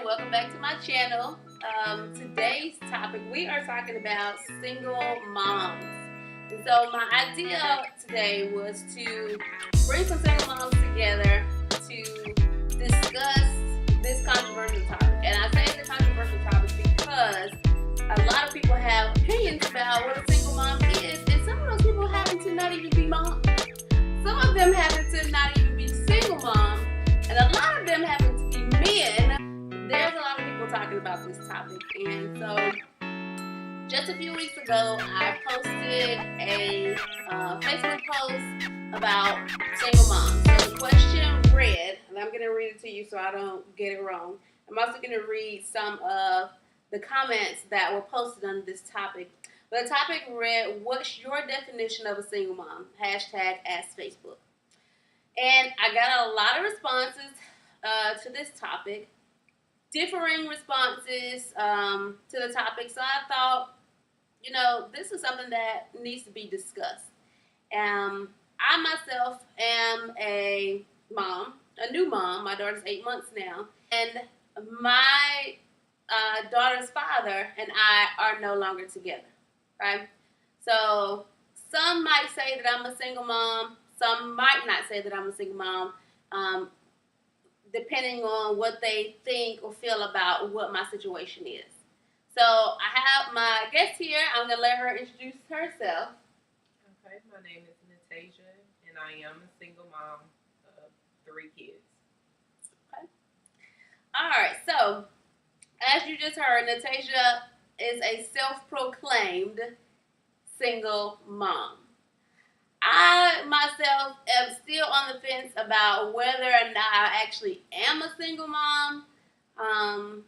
everyone, welcome back to my channel. Today's topic, we are talking about single moms. And so my idea today was to bring some single moms together to discuss this controversial topic. And I say it's a controversial topic because a lot of people have opinions about what a single mom is, and some of those people happen to not even be moms. Some of them happen to not even be single moms, and a lot of them happen to be men. There's a lot of people talking about this topic, and so just a few weeks ago, I posted a Facebook post about single moms. So the question read, and I'm going to read it to you so I don't get it wrong. I'm also going to read some of the comments that were posted on this topic. But the topic read, "What's your definition of a single mom?" Hashtag Ask Facebook. And I got a lot of responses to this topic, differing responses to the topic. So I thought, this is something that needs to be discussed. I myself am a mom, a new mom. My daughter's 8 months now. And my daughter's father and I are no longer together. Right? So some might say that I'm a single mom. Some might not say that I'm a single mom, depending on what they think or feel about what my situation is. So I have my guest here. I'm going to let her introduce herself. Okay, my name is Natasha, and I am a single mom of 3 kids. Okay. All right, so as you just heard, Natasha is a self-proclaimed single mom. I myself am still on the fence about whether or not I actually am a single mom. I'm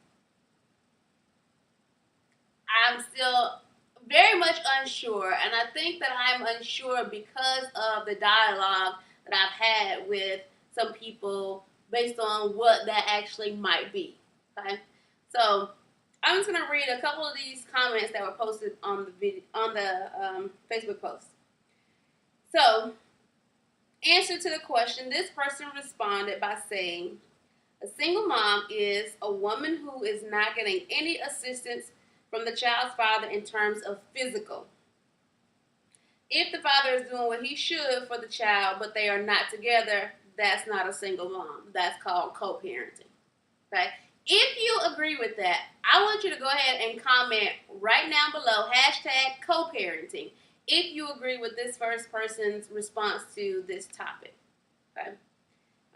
still very much unsure, and I think that I'm unsure because of the dialogue that I've had with some people based on what that actually might be. Okay, so I'm just going to read a couple of these comments that were posted on the Facebook post. So, answer to the question, this person responded by saying, a single mom is a woman who is not getting any assistance from the child's father in terms of physical. If the father is doing what he should for the child, but they are not together, that's not a single mom. That's called co-parenting. Okay? If you agree with that, I want you to go ahead and comment right now below, hashtag co-parenting, if you agree with this first person's response to this topic. Okay?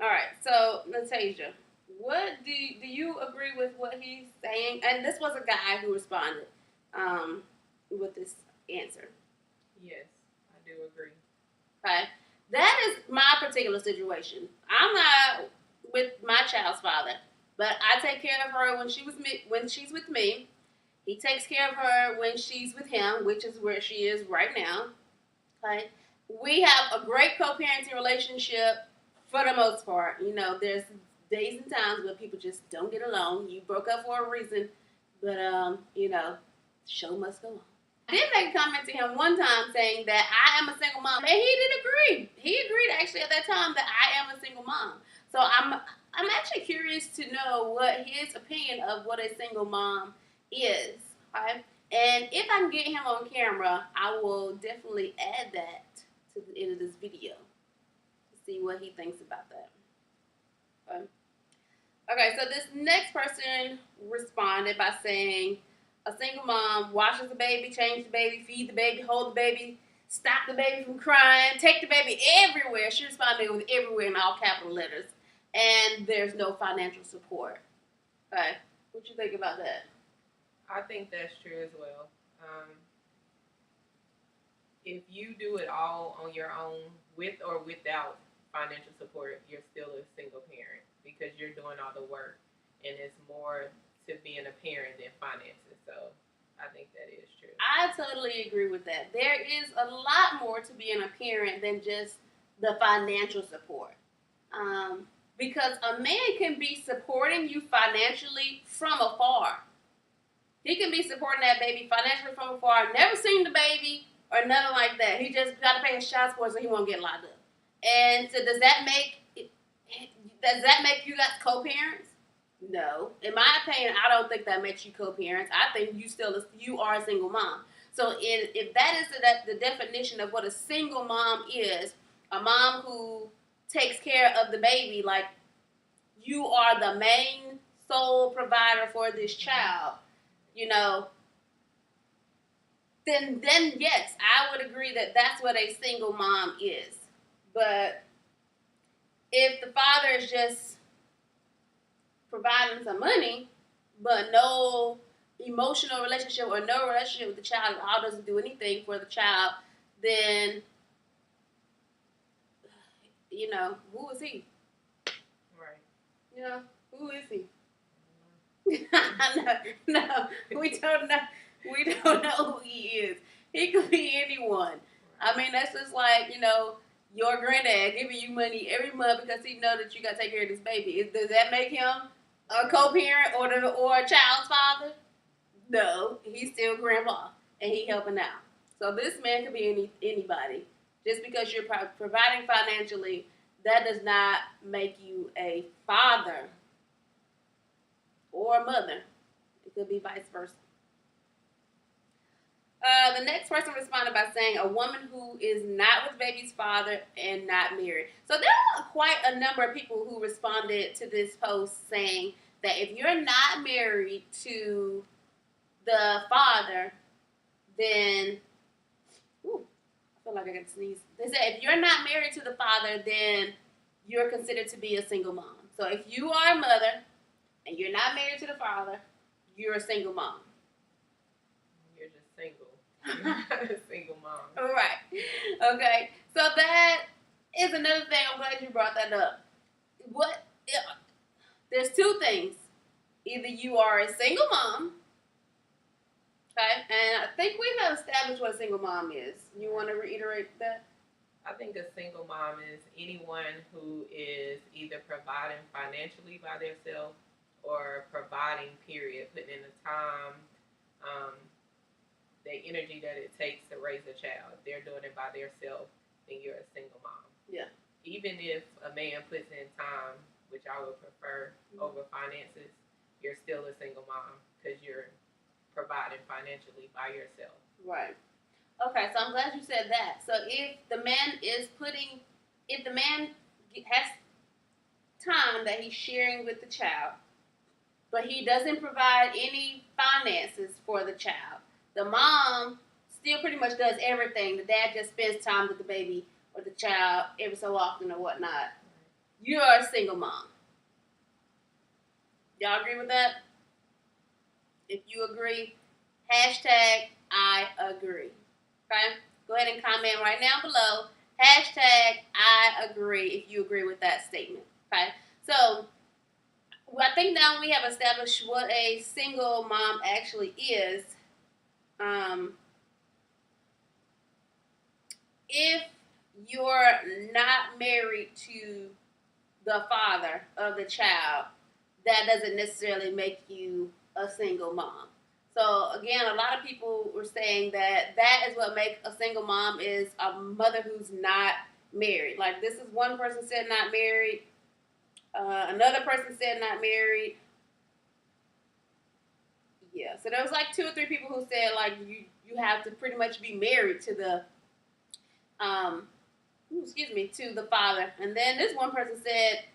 All right, so Natasha, what do you agree with what he's saying? And this was a guy who responded with this answer. Yes, I do agree. Okay? That is my particular situation. I'm not with my child's father, but I take care of her when she's with me. He takes care of her when she's with him, which is where she is right now. Okay? We have a great co-parenting relationship for the most part. There's days and times where people just don't get along. You broke up for a reason, but show must go on. I did make a comment to him one time saying that I am a single mom, and he did agree. He agreed actually at that time that I am a single mom. So I'm actually curious to know what his opinion of what a single mom is. Okay? And if I can get him on camera, I will definitely add that to the end of this video to see what he thinks about that. Okay, so this next person responded by saying, a single mom washes the baby, changes the baby, feeds the baby, hold the baby, stop the baby from crying, take the baby everywhere. She responded with everywhere in all capital letters. And there's no financial support. Okay, what you think about that? I think that's true as well. If you do it all on your own, with or without financial support, you're still a single parent because you're doing all the work, and it's more to being a parent than finances. So I think that is true. I totally agree with that. There is a lot more to being a parent than just the financial support. Because a man can be supporting you financially from afar. He can be supporting that baby financially from afar, never seen the baby or nothing like that. He just got to pay his child support so he won't get locked up. And so does that make you guys co-parents? No, in my opinion, I don't think that makes you co-parents. I think you are a single mom. So if that is the definition of what a single mom is, a mom who takes care of the baby, like you are the main sole provider for this child, you know, then yes, I would agree that that's what a single mom is. But if the father is just providing some money, but no emotional relationship or no relationship with the child at all, doesn't do anything for the child, then, who is he? Right. Who is he? no, we don't know. We don't know who he is. He could be anyone. I mean, that's just like, your granddad giving you money every month because he know that you got to take care of this baby. Does that make him a co-parent or a child's father? No, he's still grandpa, and he helping out. So this man could be anybody. Just because you're providing financially, that does not make you a father or a mother. It could be vice versa. The next person responded by saying, a woman who is not with baby's father and not married. So there are quite a number of people who responded to this post saying that if you're not married to the father, then, I feel like I got to sneeze. They said if you're not married to the father, then you're considered to be a single mom. So if you are a mother and you're not married to the father, you're a single mom. You're just single. You're not a single mom. All right. Okay. So that is another thing. I'm glad you brought that up. There's two things. Either you are a single mom, okay, and I think we have established what a single mom is. You want to reiterate that? I think a single mom is anyone who is either providing financially by themselves or providing, period, putting in the time, the energy that it takes to raise a child. If they're doing it by themselves, then you're a single mom. Yeah. Even if a man puts in time, which I would prefer over finances, you're still a single mom because you're providing financially by yourself. Right. Okay, so I'm glad you said that. So if the man has time that he's sharing with the child, but he doesn't provide any finances for the child, the mom still pretty much does everything. The dad just spends time with the baby or the child every so often or whatnot. You're a single mom. Y'all agree with that? If you agree, hashtag I agree. Okay? Go ahead and comment right now below. Hashtag I agree if you agree with that statement. Okay? So, I think now we have established what a single mom actually is. If you're not married to the father of the child, that doesn't necessarily make you a single mom. So again, a lot of people were saying that is what makes a single mom is a mother who's not married. Like this is one person said not married, another person said not married. Yeah, so there was like 2 or 3 people who said like you have to pretty much be married to the to the father. And then this one person said,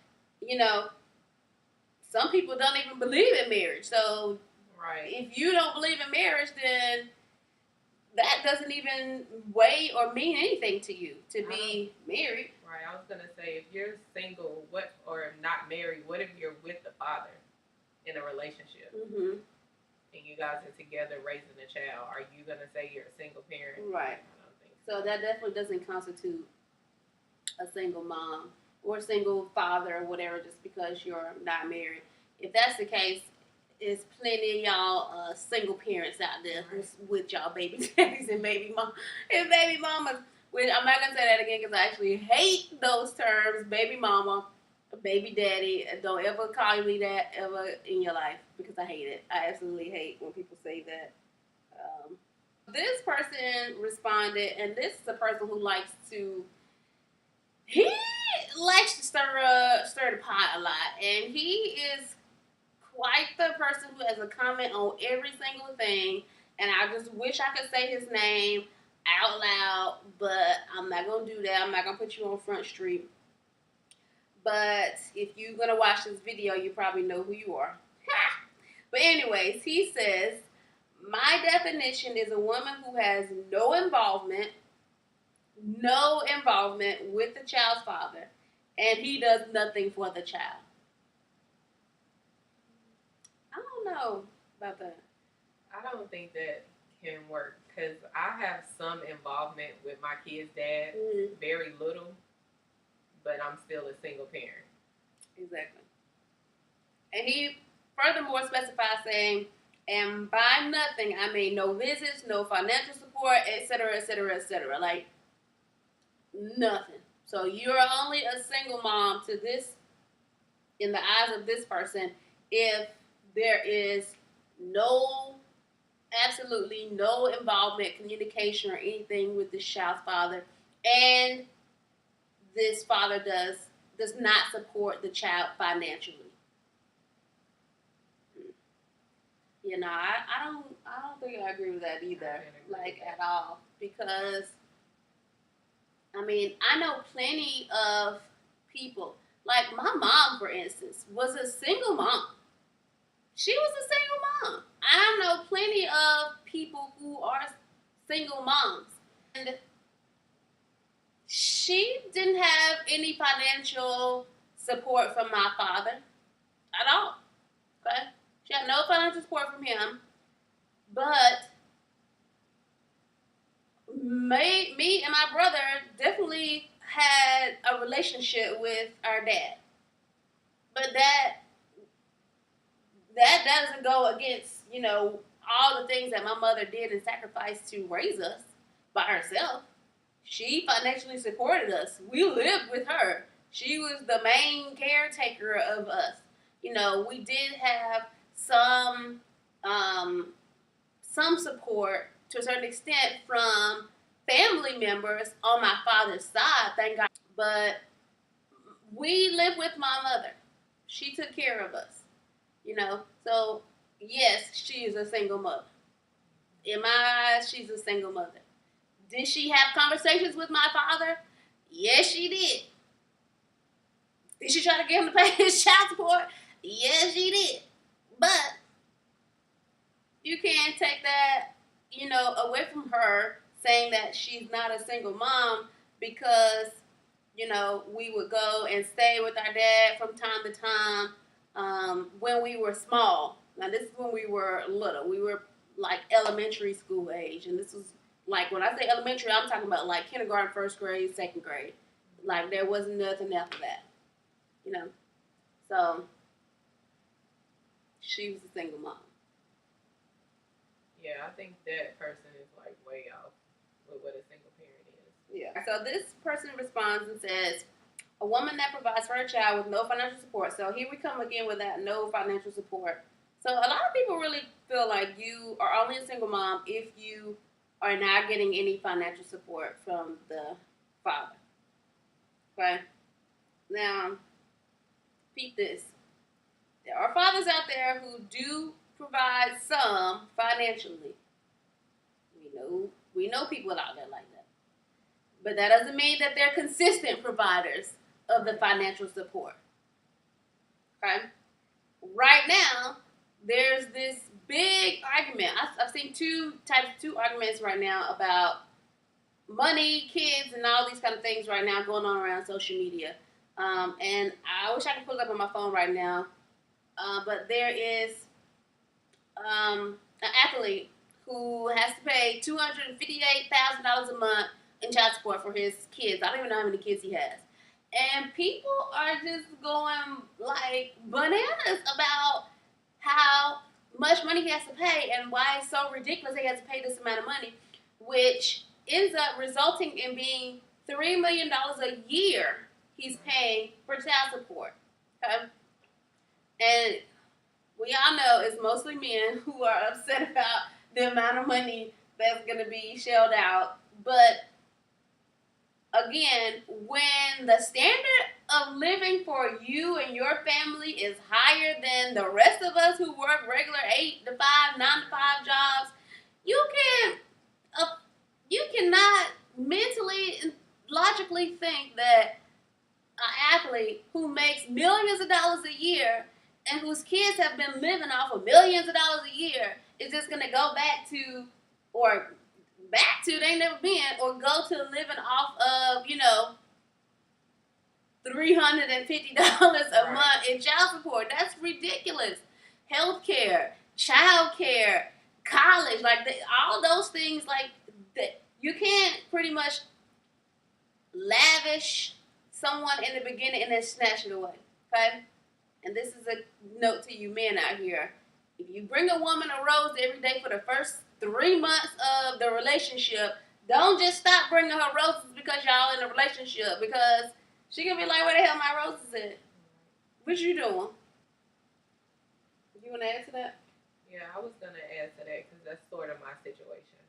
some people don't even believe in marriage. So right. If you don't believe in marriage, then that doesn't even weigh or mean anything to you to be married. Right. I was going to say, if you're single or not married, what if you're with the father in a relationship? Mm-hmm. And you guys are together raising a child, are you going to say you're a single parent? Right. I don't think so. So that definitely doesn't constitute a single mom or single father or whatever just because you're not married. If that's the case, there's plenty of y'all single parents out there with y'all baby daddies and baby mamas. Which I'm not going to say that again because I actually hate those terms, baby mama, baby daddy. Don't ever call me that ever in your life because I hate it. I absolutely hate when people say that. This person responded, and this is a person who likes to stir the pot a lot, and he is has a comment on every single thing, and I just wish I could say his name out loud, but I'm not going to do that. I'm not going to put you on Front Street. But if you're going to watch this video, you probably know who you are. But anyways, he says, my definition is a woman who has no involvement with the child's father, and he does nothing for the child. I don't know about that. I don't think that can work because I have some involvement with my kid's dad, very little, but I'm still a single parent. Exactly. And he furthermore specifies saying, and by nothing, I mean no visits, no financial support, etc., etc., etc. Like, nothing. So you're only a single mom to this, in the eyes of this person, if there is absolutely no involvement, communication, or anything with this child's father, and this father does not support the child financially. You know, I don't think I agree with that either, like at all, because I mean, I know plenty of people, like my mom, for instance, was a single mom. She was a single mom. I know plenty of people who are single moms, and she didn't have any financial support from my father at all. Okay? She had no financial support from him, but me and my brother definitely had a relationship with our dad. But that doesn't go against, you know, all the things that my mother did and sacrificed to raise us by herself. She financially supported us. We lived with her. She was the main caretaker of us. You know, we did have some support to a certain extent from family members on my father's side, thank God. But we lived with my mother. She took care of us, you know. So, yes, she is a single mother. In my eyes, she's a single mother. Did she have conversations with my father? Yes, she did. Did she try to get him to pay his child support? Yes, she did. But you can't take that, you know, away from her, saying that she's not a single mom, because, you know, we would go and stay with our dad from time to time when we were small. Now, this is when we were little. We were like elementary school age. And this was like, when I say elementary, I'm talking about like kindergarten, first grade, second grade. Like, there wasn't nothing after that, you know. So, she was a single mom. Yeah, I think that person is like way off with what a single parent is. Yeah. So this person responds and says, a woman that provides for her child with no financial support. So here we come again with that no financial support. So a lot of people really feel like you are only a single mom if you are not getting any financial support from the father. Okay? Now, peep this. There are fathers out there who do provide some financially. We know people out there like that. But that doesn't mean that they're consistent providers of the financial support. Okay? Right now, there's this big argument. I've seen two arguments right now about money, kids, and all these kind of things right now going on around social media. And I wish I could pull it up on my phone right now. But there is an athlete who has to pay $258,000 a month in child support for his kids. I don't even know how many kids he has. And people are just going like bananas about how much money he has to pay and why it's so ridiculous he has to pay this amount of money, which ends up resulting in being $3 million a year he's paying for child support. Okay? And we all know it's mostly men who are upset about the amount of money that's going to be shelled out. But again, when the standard of living for you and your family is higher than the rest of us who work regular 8 to 5, 9 to 5 jobs, you cannot mentally and logically think that an athlete who makes millions of dollars a year and whose kids have been living off of millions of dollars a year is just going to go back to, or back to, they never been, or go to living off of, $350 a month in child support. That's ridiculous. Healthcare, childcare, college, all those things, you can't pretty much lavish someone in the beginning and then snatch it away. Okay? And this is a note to you men out here. If you bring a woman a rose every day for the first 3 months of the relationship, don't just stop bringing her roses because y'all in a relationship, because she gonna be like, where the hell my roses at? What you doing? You want to add to that? Yeah, I was going to add to that because that's sort of my situation.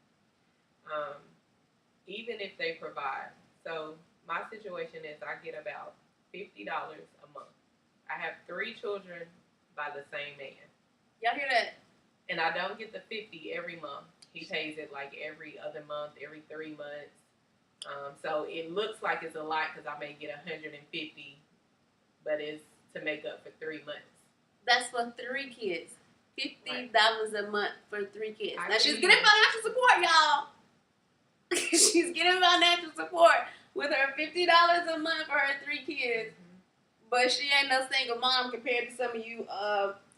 Even if they provide. So my situation is I get about $50 a month. I have 3 children by the same man. Y'all hear that? And I don't get the 50 every month. He pays it like every other month, every 3 months. So it looks like it's a lot because I may get 150, but it's to make up for 3 months. That's for 3 kids. $50 a month for 3 kids. Now she's getting financial support, y'all. She's getting financial support with her $50 a month for her 3 kids. Mm-hmm. But she ain't no single mom compared to some of you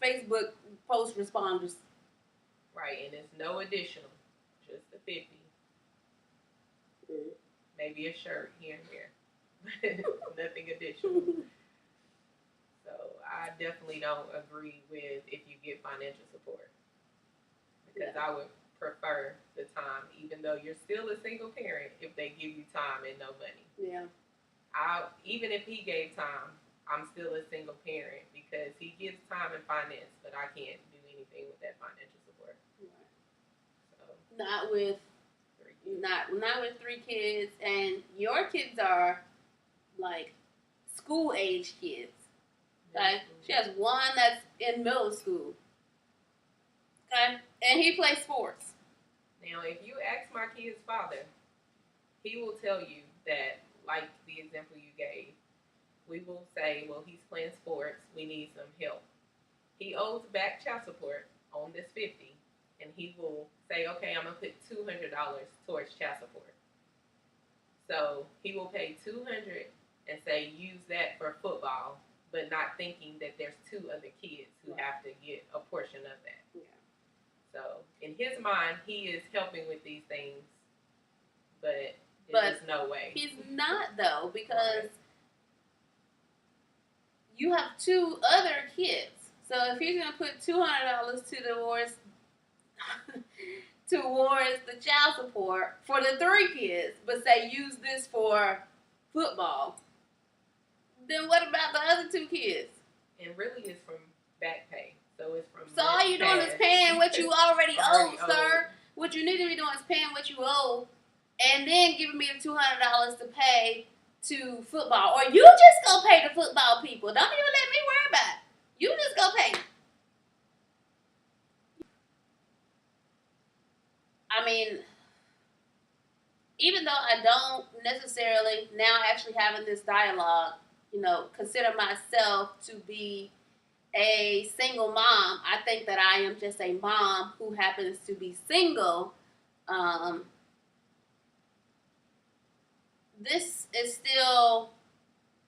Facebook post responders. Right, and it's no additional, just the 50. Mm-hmm. Maybe a shirt here and there. Nothing additional. So I definitely don't agree with if you get financial support. Because I would prefer the time, even though you're still a single parent, if they give you time and no money. Yeah. Even if he gave time, I'm still a single parent because he gives time and finance, but I can't do anything with that financial support. Right. So not with 3 kids, and your kids are like school age kids. Okay, she has one that's in middle school. Okay, and he plays sports. Now, if you ask my kid's father, he will tell you that, like the example you gave, we will say, well, he's playing sports, we need some help. He owes back child support on this 50, and he will say, okay, I'm going to put $200 towards child support. So he will pay $200 and say, use that for football, but not thinking that there's 2 other kids who have to get a portion of that. Yeah. So in his mind, he is helping with these things, but there's no way. He's not, though, because you have 2 other kids. So if he's going to put $200 towards the child support for the 3 kids, but say use this for football, then what about the other 2 kids? And really it's from back pay. So it's from So all you're doing is paying what you already owe, sir. What you need to be doing is paying what you owe and then giving me the $200 to pay to football. Or you just go pay the football people. Don't even let me worry about it. You just go pay. I mean, even though I don't necessarily, now actually having this dialogue, consider myself to be a single mom, I think that I am just a mom who happens to be single. This is still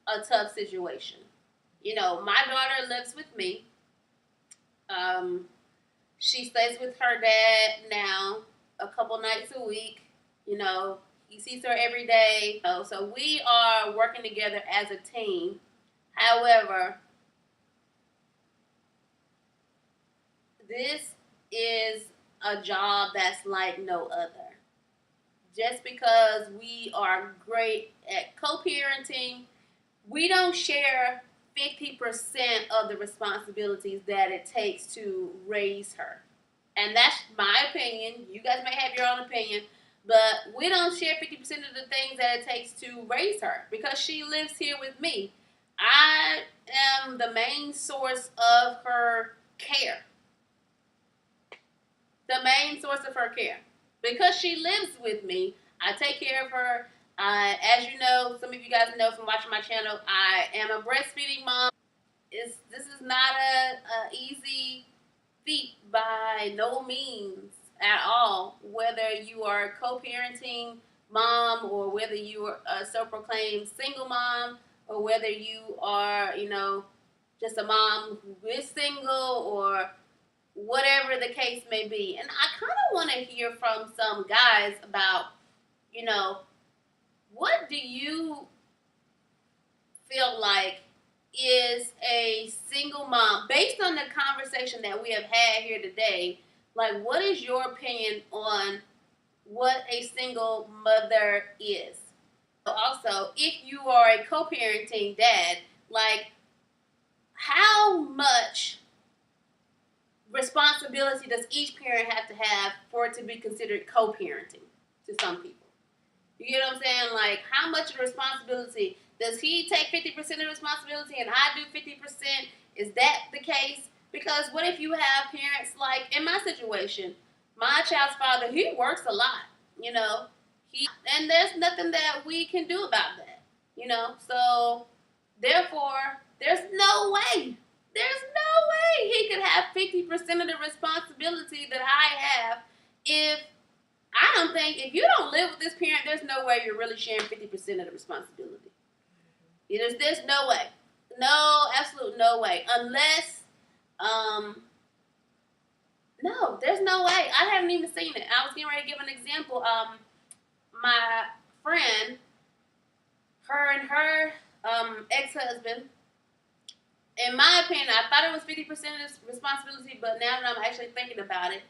a tough situation. My daughter lives with me. She stays with her dad now a couple nights a week. He sees her every day. So we are working together as a team. However, this is a job that's like no other. Just because we are great at co-parenting, we don't share 50% of the responsibilities that it takes to raise her. And that's my opinion. You guys may have your own opinion. But we don't share 50% of the things that it takes to raise her because she lives here with me. I am the main source of her care. The main source of her care. Because she lives with me, I take care of her. As you know, some of you guys know from watching my channel, I am a breastfeeding mom. This is not a easy feat by no means at all. Whether you are a co-parenting mom or whether you are a self-proclaimed single mom or whether you are, just a mom who is single or whatever the case may be. And I kind of want to hear from some guys about, what do you feel like is a single mom, based on the conversation that we have had here today, like what is your opinion on what a single mother is? Also, if you are a co-parenting dad, like how much responsibility does each parent have to have for it to be considered co-parenting to some people? You get what I'm saying? Like, how much of the responsibility does he take 50% of the responsibility and I do 50%? Is that the case? Because what if you have parents like in my situation, my child's father, he works a lot, and there's nothing that we can do about that, So therefore, there's no way he could have 50% of the responsibility that I have if you don't live with this parent, there's no way you're really sharing 50% of the responsibility. There's no way. No, absolute no way. Unless, no, there's no way. I haven't even seen it. I was getting ready to give an example. My friend, her and her ex-husband, in my opinion, I thought it was 50% of the responsibility, but now that I'm actually thinking about it,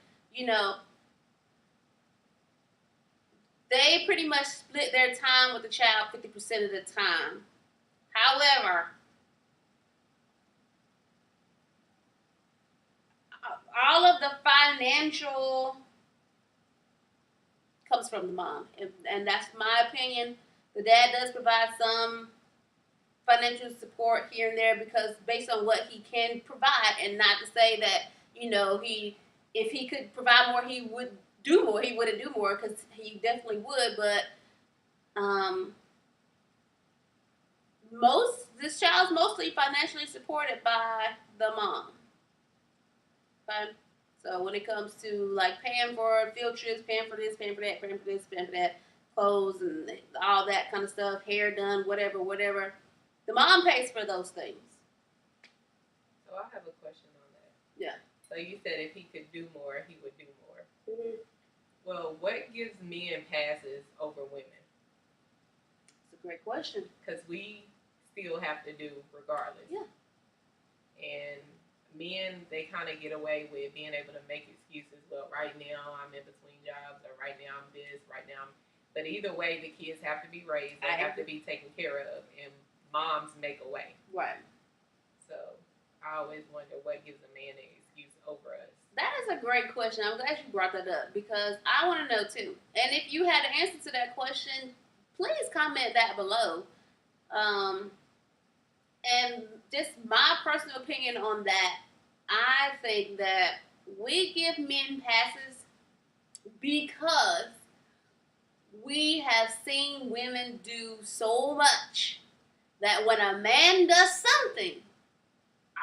they pretty much split their time with the child 50% of the time. However, all of the financial comes from the mom. And that's my opinion. The dad does provide some financial support here and there because based on what he can provide, and not to say that, if he could provide more, he would do more. He wouldn't do more because he definitely would, but this child's mostly financially supported by the mom. Okay? So when it comes to like paying for field trips, paying for this, paying for that, paying for this, paying for that, clothes and all that kind of stuff, hair done, whatever, the mom pays for those things. So I have a question on that. Yeah. So you said if he could do more, he would do more. Mm-hmm. Well, what gives men passes over women? It's a great question. Because we still have to do regardless. Yeah. And men, they kind of get away with being able to make excuses. Well, right now I'm in between jobs, or right now I'm this, right now I'm... But either way, the kids have to be raised. They have to be taken care of. And moms make a way. Right. So I always wonder what gives a man an excuse over us. That is a great question. I'm glad you brought that up because I want to know too. And if you had an answer to that question, please comment that below. And just my personal opinion on that, I think that we give men passes because we have seen women do so much that when a man does something,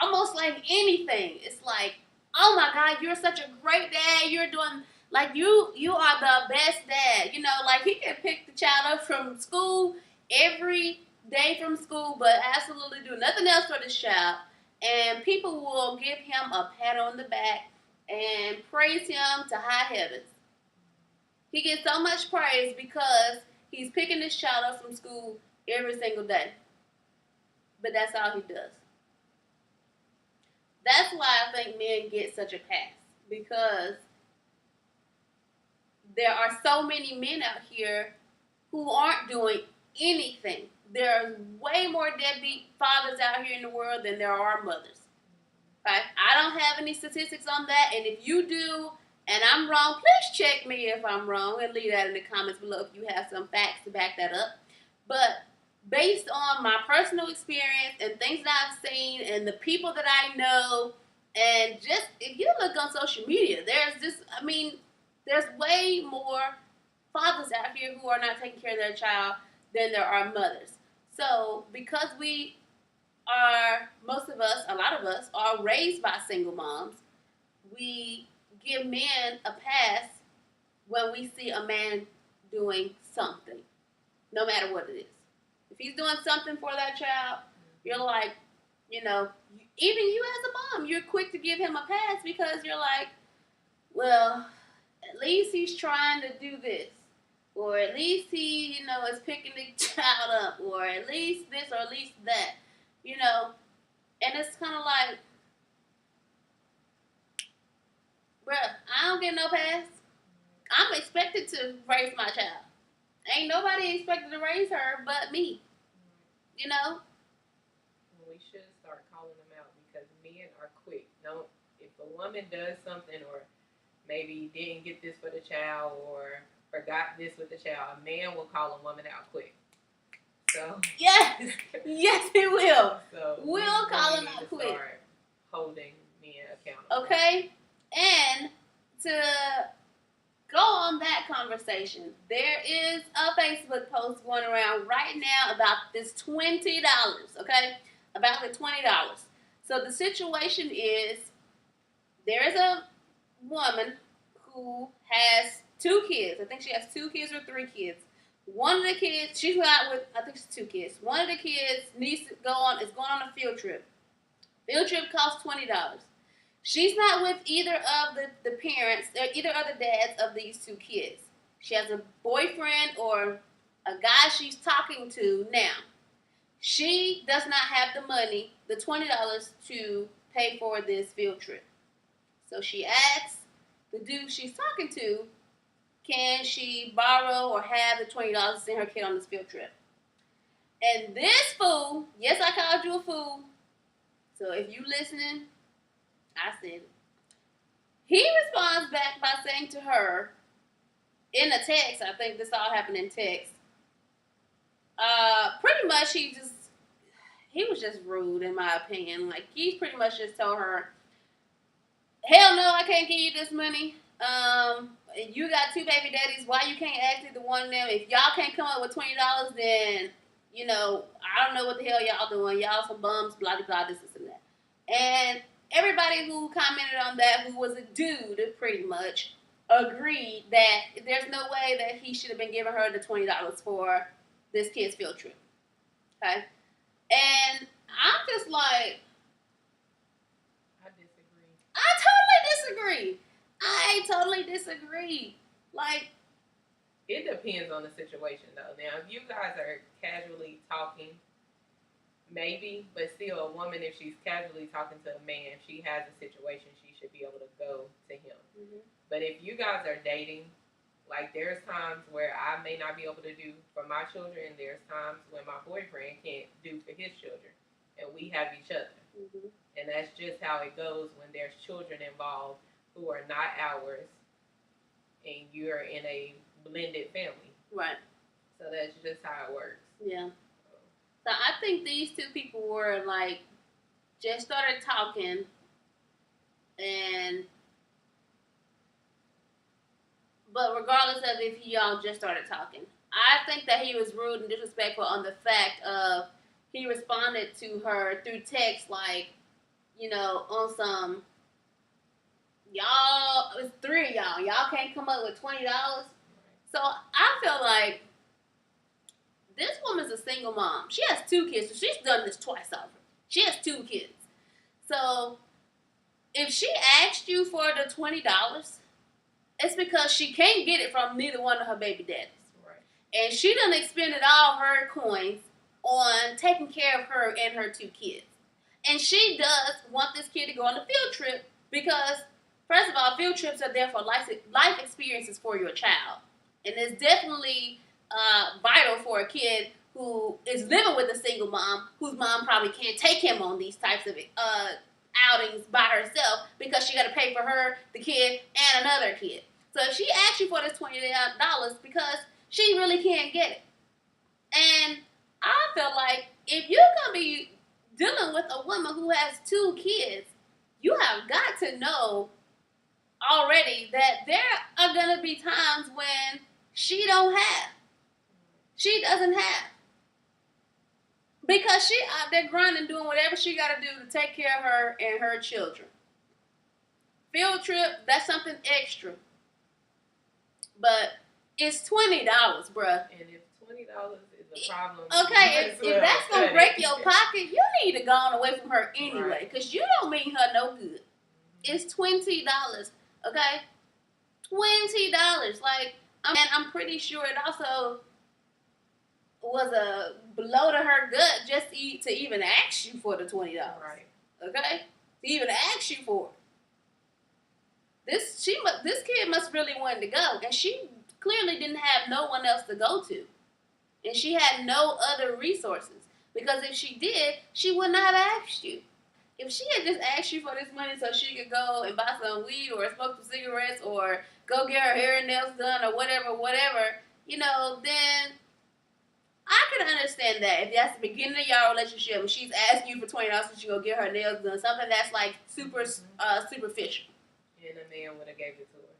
almost like anything, it's like, oh my God, you're such a great dad. You're doing, like, you are the best dad. Like he can pick the child up from school every day from school, but absolutely do nothing else for this child. And people will give him a pat on the back and praise him to high heavens. He gets so much praise because he's picking this child up from school every single day. But that's all he does. That's why I think men get such a pass. Because there are so many men out here who aren't doing anything. There are way more deadbeat fathers out here in the world than there are mothers. Okay? I don't have any statistics on that. And if you do, and I'm wrong, please check me if I'm wrong and leave that in the comments below if you have some facts to back that up. But based on my personal experience and things that I've seen and the people that I know, and just if you look on social media, there's way more fathers out here who are not taking care of their child than there are mothers. So because we are, most of us, a lot of us, are raised by single moms, we give men a pass when we see a man doing something, no matter what it is. If he's doing something for that child, you're like, even you as a mom, you're quick to give him a pass because you're like, well, at least he's trying to do this. Or at least he, is picking the child up. Or at least this or at least that. And it's kind of like, bruh, I don't get no pass. I'm expected to raise my child. Ain't nobody expected to raise her but me. We should start calling them out because men are quick. If a woman does something or maybe didn't get this for the child or forgot this with the child, a man will call a woman out quick. So yes, he will. So we'll call him out quick. Start holding men accountable. Okay, and to go on that conversation, there is a Facebook post going around right now about this $20. Okay, about the $20. So the situation is there is a woman who has 2 kids. I think she has 2 kids or 3 kids. One of the kids, she's out with, I think it's 2 kids. One of the kids is going on a field trip. Field trip costs $20. She's not with either of the parents, or either of the dads of these 2 kids. She has a boyfriend or a guy she's talking to now. She does not have the money, the $20, to pay for this field trip. So she asks the dude she's talking to, can she borrow or have the $20 to send her kid on this field trip? And this fool, yes, I called you a fool. So if you listening, I said it. He responds back by saying to her, in a text, I think this all happened in text, pretty much he was just rude in my opinion. Like, he pretty much just told her, hell no, I can't give you this money. You got 2 baby daddies. Why you can't ask either one of them? If y'all can't come up with $20, then, I don't know what the hell y'all doing. Y'all some bums, blah, blah, blah, this, and that. And everybody who commented on that, who was a dude, pretty much, agreed that there's no way that he should have been giving her the $20 for this kid's field trip. Okay? And I'm just like, I totally disagree. Like, it depends on the situation, though. Now, if you guys are casually talking, maybe, but still, a woman, if she's casually talking to a man, she has a situation, she should be able to go to him. Mm-hmm. But if you guys are dating, like, there's times where I may not be able to do for my children, and there's times when my boyfriend can't do for his children, and we have each other. Mm-hmm. And that's just how it goes when there's children involved who are not ours, and you're in a blended family. Right. So that's just how it works. Yeah. So I think these 2 people were like, just started talking, but regardless of if y'all just started talking, I think that he was rude and disrespectful on the fact of he responded to her through text like, on some, y'all, it's 3 of y'all can't come up with $20. So I feel like this woman's a single mom. She has 2 kids, so she's done this twice over. She has 2 kids. So if she asked you for the $20, it's because she can't get it from neither one of her baby daddies. Right. And she done expended all her coins on taking care of her and her 2 kids. And she does want this kid to go on a field trip because, first of all, field trips are there for life experiences for your child. And it's definitely vital for a kid who is living with a single mom, whose mom probably can't take him on these types of outings by herself because she got to pay for her, the kid, and another kid. So if she asks you for this $20 because she really can't get it. And I feel like if you're going to be dealing with a woman who has 2 kids, you have got to know already that there are going to be times when she don't have. She doesn't have. Because she out there grinding, doing whatever she got to do to take care of her and her children. Field trip, that's something extra. But it's $20, bruh. And if $20 is a problem, okay, if that's gonna break your pocket, you need to go on away from her anyway, because you don't mean her no good. It's $20, okay? $20. Like, I'm pretty sure it also was a blow to her gut just to even ask you for the $20. Right. Okay? To even ask you for it. This kid must really want to go, and she clearly didn't have no one else to go to, and she had no other resources. Because if she did, she would not have asked you. If she had just asked you for this money so she could go and buy some weed or smoke some cigarettes or go get her hair and nails done or whatever, then I could understand that. If that's the beginning of y'all relationship and she's asking you for $20 so she go get her nails done, something that's like super superficial. And a man would have gave it to her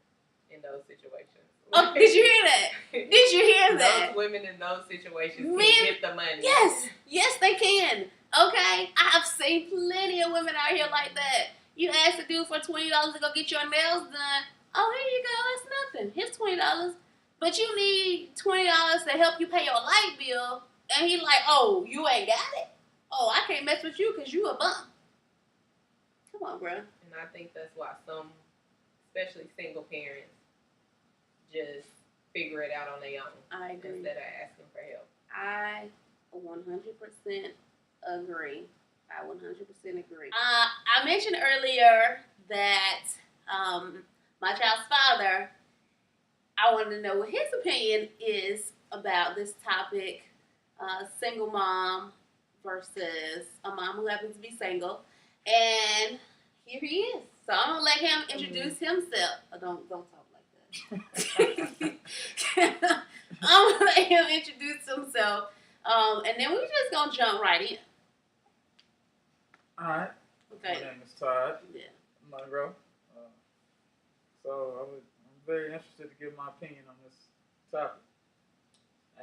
in those situations. Oh, did you hear that? Did you hear that? Those women in those situations Men, can get the money. Yes, they can. Okay, I've seen plenty of women out here like that. You ask a dude for $20 to go get your nails done. Oh, here you go. That's nothing. Here's $20. But you need $20 to help you pay your light bill, and he like, oh, you ain't got it? Oh, I can't mess with you because you a bum. Come on, bro. And I think that's why some, especially single parents, just figure it out on their own. I agree. Instead of asking for help. I 100% agree. I 100% agree. I mentioned earlier that my child's father, I wanted to know what his opinion is about this topic, single mom versus a mom who happens to be single. And here he is. So I'm going to let him introduce himself. Oh, don't talk like that. I'm going to let him introduce himself. And then we're just going to jump right in. All right. Okay. My name is Todd Yeah. Monroe. I'm very interested to give my opinion on this topic.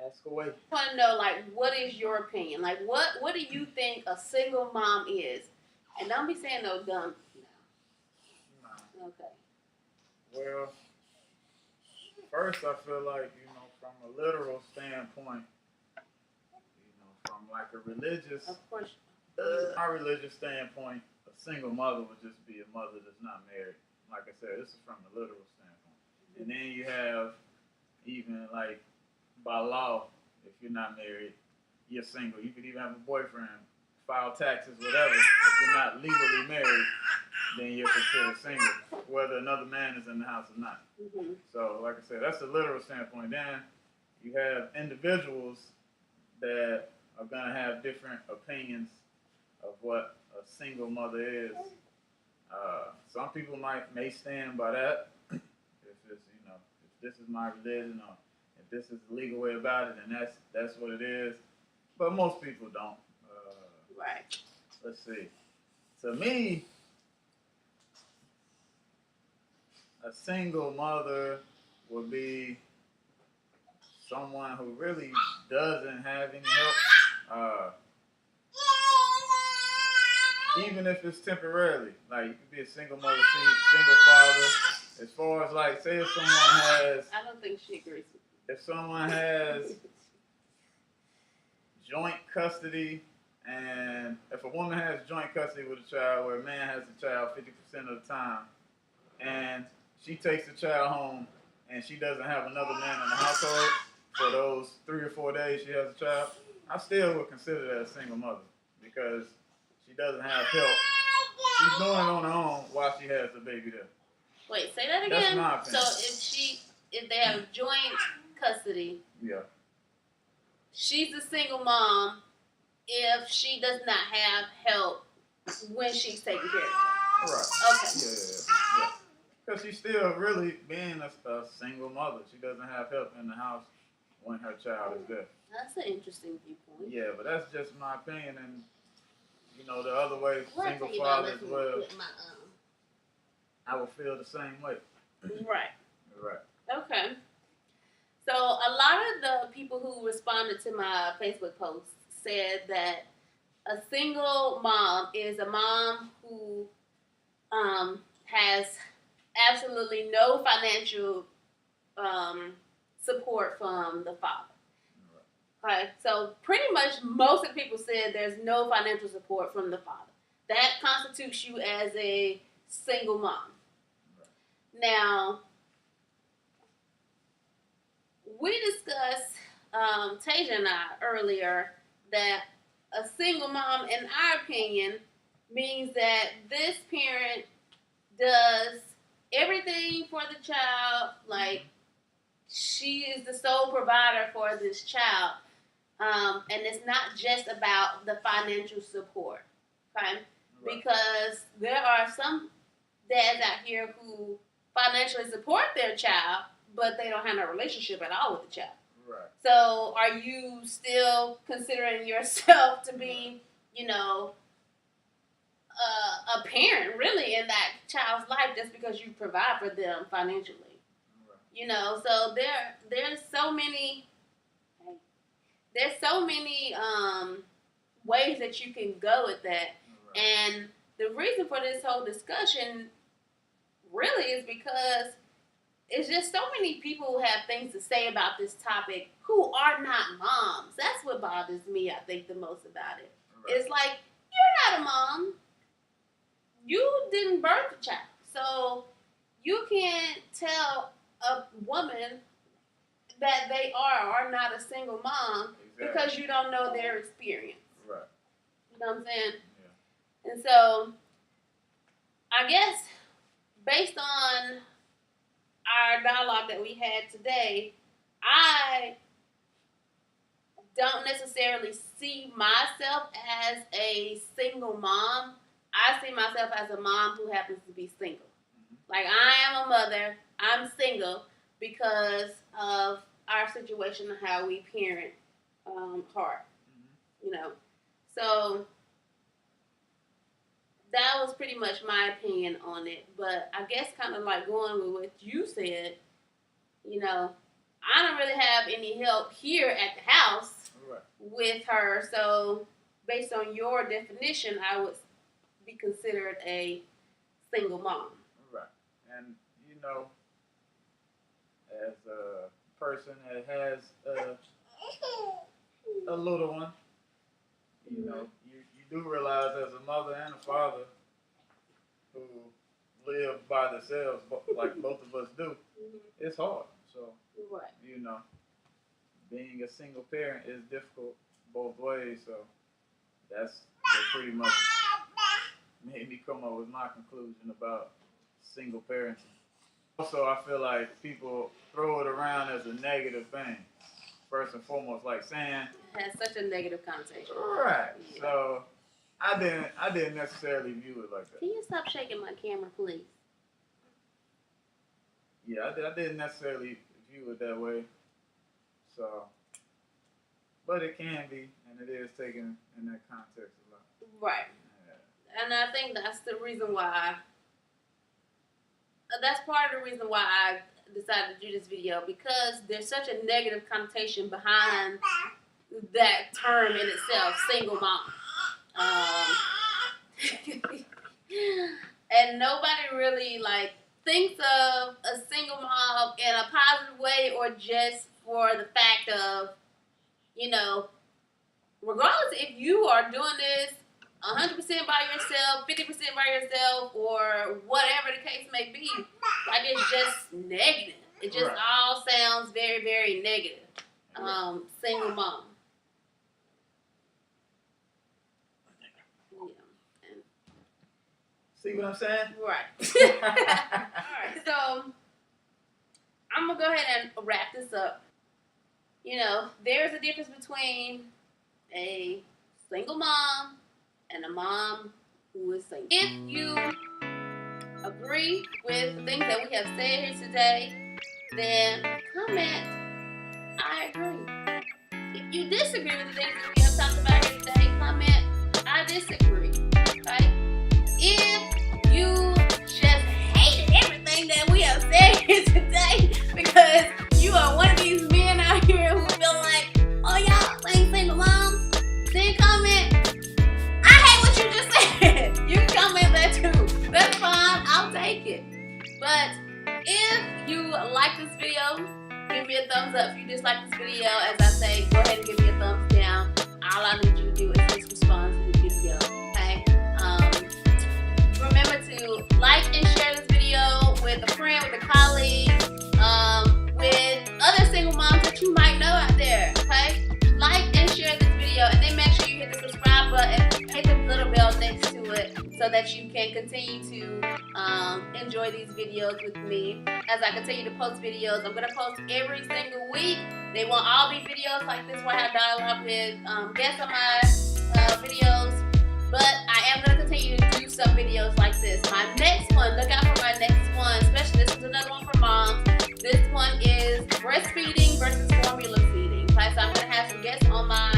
Ask away. I want to know, like, what is your opinion? Like, what do you think a single mom is? And don't be saying no dumb. No. Okay. Well, first I feel like, from a literal standpoint, from like a religious, Of course. my religious standpoint, a single mother would just be a mother that's not married. Like I said, this is from a literal standpoint. And then you have, even like by law, if you're not married, you're single. You could even have a boyfriend, file taxes, whatever. If you're not legally married, then you're considered single, whether another man is in the house or not. Mm-hmm. So, like I said, that's a literal standpoint. Then you have individuals that are going to have different opinions of what a single mother is. Some people may stand by that. If it's, if this is my religion, or if this is the legal way about it, then that's what it is. But most people don't. Right. Let's see. To me, a single mother would be someone who really doesn't have any help. Even if it's temporarily, like you could be a single mother, single father. As far as like, say if someone has, I don't think she agrees with you. if someone has joint custody, and if a woman has joint custody with a child, where a man has a child 50% of the time, and she takes the child home, and she doesn't have another man in the household for those 3 or 4 days she has a child, I still would consider that a single mother, because she doesn't have help. She's doing it on her own while she has the baby there. Wait, say that again. That's my opinion. So if they have joint custody, Yeah. she's a single mom if she does not have help when she's taking care of the child. Right. Okay. Yeah. Because she's still really being a single mother. She doesn't have help in the house when her child is there. That's an interesting viewpoint. Yeah, but that's just my opinion, and you know the other way, Well, single father as well. with my, I would feel the same way. Right. Right. Okay. So a lot of the people who responded to my Facebook post said that a single mom is a mom who has absolutely no financial support from the father. Okay, so pretty much most of the people said there's no financial support from the father. That constitutes you as a single mom. Now, we discussed, Tasia and I earlier, that a single mom, in our opinion, means that this parent does everything for the child, like she is the sole provider for this child. And it's not just about the financial support, okay? Right. Because there are some dads out here who financially support their child, but they don't have no relationship at all with the child. Right. So are you still considering yourself to be, you know, a parent really in that child's life just because you provide for them financially? Right. You know, so there's so many ways that you can go with that. Right. And the reason for this whole discussion really is because it's just so many people who have things to say about this topic who are not moms. That's what bothers me, I think, the most about it. Right. It's like, you're not a mom. You didn't birth the child. So you can't tell a woman that they are not a single mom. Exactly. Because you don't know their experience. Right. You know what I'm saying? Yeah. And so, I guess, based on our dialogue that we had today, I don't necessarily see myself as a single mom. I see myself as a mom who happens to be single. Mm-hmm. Like, I am a mother. I'm single because of our situation and how we parent hard. Mm-hmm. You know. So, that was pretty much my opinion on it. But I guess kind of like going with what you said, you know, I don't really have any help here at the house with her. So, based on your definition, I would be considered a single mom. Right. And, you know, as a person that has a little one, you know, you do realize as a mother and a father who live by themselves, like both of us do, mm-hmm. It's hard. So, right. You know, being a single parent is difficult both ways. So that's what pretty much made me come up with my conclusion about single parenting. Also, I feel like people throw it around as a negative thing. First and foremost, like saying it has such a negative connotation. Right. Yeah. So I didn't necessarily view it like that. Can you stop shaking my camera, please? Yeah, I didn't necessarily view it that way. So, but it can be, and it is taken in that context a lot. Right. Yeah. And I think that's the reason why. That's part of the reason why I decided to do this video, because there's such a negative connotation behind that term in itself, single mom. And nobody really thinks of a single mom in a positive way, or just for the fact of, you know, regardless if you are doing this 100% by yourself, 50% by yourself, or whatever the case may be, it's just negative. It just all sounds very, very negative. Single mom. Yeah. And see what I'm saying? Right. Alright, so I'm going to go ahead and wrap this up. You know, there's a difference between a single mom and a mom who is single. If you agree with the things that we have said here today, then comment, I agree. If you disagree with the things that we have talked about here today, comment, I disagree. Okay? If you just hated everything that we have said here today because you are one of these men out here who feel like, oh, y'all ain't single moms, then comment, I hate what you just said. You can comment that too. That's fine. I'll take it. But if you like this video, give me a thumbs up. If you dislike this video, as I say, go ahead and give me a thumbs down. All I need you to do is just respond to the video. Okay? Remember to like and share this video with a friend, with a colleague, with other single moms that you might know out there. Okay? Like and share this video, and then make sure you hit the subscribe button, hit the little bell next to it, so that you can continue to enjoy these videos with me as I continue to post videos. I'm going to post every single week. They won't all be videos like this where I have dialogue with guests on my videos, but I am going to continue to do some videos like this. My next one, look out for my next one, especially this is another one for moms. This one is breastfeeding versus formula feeding. Okay, so I'm going to have some guests on my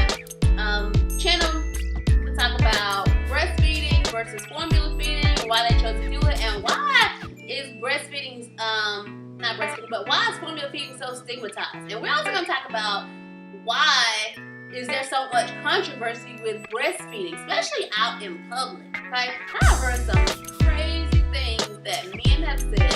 channel to talk about breastfeeding versus formula feeding, why they chose to do it, and why is breastfeeding, not breastfeeding, but why is formula feeding so stigmatized? And we're also going to talk about why is there so much controversy with breastfeeding, especially out in public, okay? I've heard some crazy things that men have said